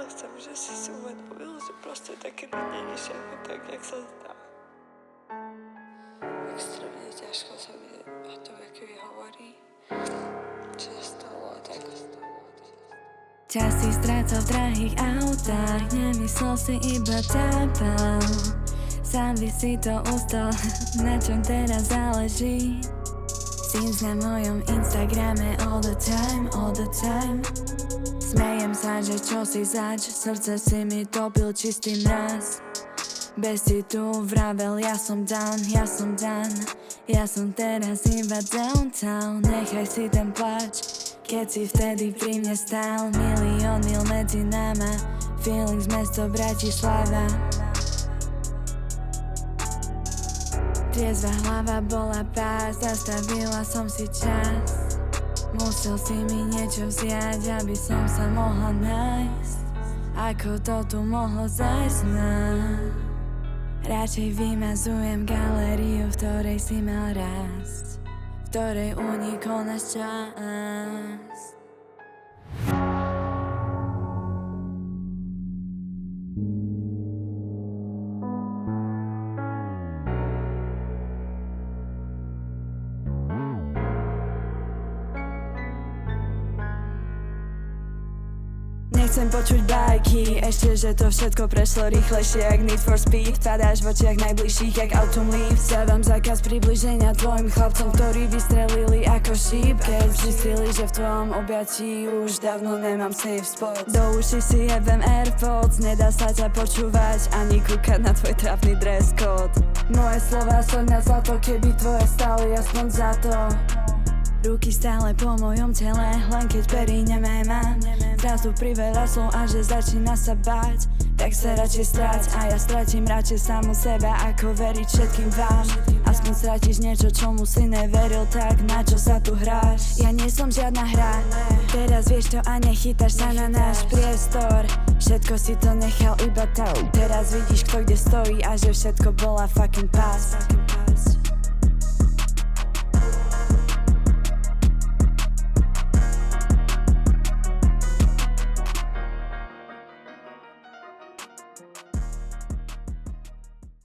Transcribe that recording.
ale chcem, že si uvedomil, že proste takedy není všetko tak, jak sa zdá. Extrémne ťažko sa mi o tom, ako mi hovorí, čo sa stalo a tak. Čas si strácal v drahých autách, nemyslel si iba tápal. Sám by si to ustal, na čom teraz záleží. Scenes na mojom Instagrame all the time. Smejem sa, že čo si zač, srdce si mi topil čistý mraz. Bez citu vravel, ja som done. Ja som teraz iba downtown, nechaj si ten plač. Keď si vtedy pri mne stál, milión mil medzi náma, feelings mesto Bratislava. Triezva hlava bola pás, zastavila som si čas. Musel si mi niečo vziať, aby som sa mohla nájsť. Ako to tu mohlo zájsť nám? Radšej vymazujem galériu, v ktorej si mal rásť, v ktorej unikol náš čas. Nechcem počuť bajky, ešte že to všetko prešlo rýchlejšie jak Need for Speed. Padáš v očiach najbližších jak Autumn Leaves. Dávam zákaz približenia tvojim chlapcom, ktorí vystrelili ako šíp. Keď zistili, že v tvojom objatí už dávno nemám safe spot. Do uši si jebem AirPods, nedá sa ťa počúvať ani kúkať na tvoj trapný dress code. Moje slova sú na zlato, keby tvoje stáli aspoň za to. Ruky stále po mojom tele, len keď perí nemám. Zrazu priveľa slov a že začína sa báť, tak sa radšej stráť a ja stratím radšej samu seba, ako veriť všetkým vám. Aspoň stratíš niečo, čomu si neveril, tak na čo sa tu hráš? Ja nie som žiadna hra, teraz vieš to a nechytáš sa na náš priestor. Všetko si to nechal iba tak, teraz vidíš kto kde stojí a že všetko bola fucking pás.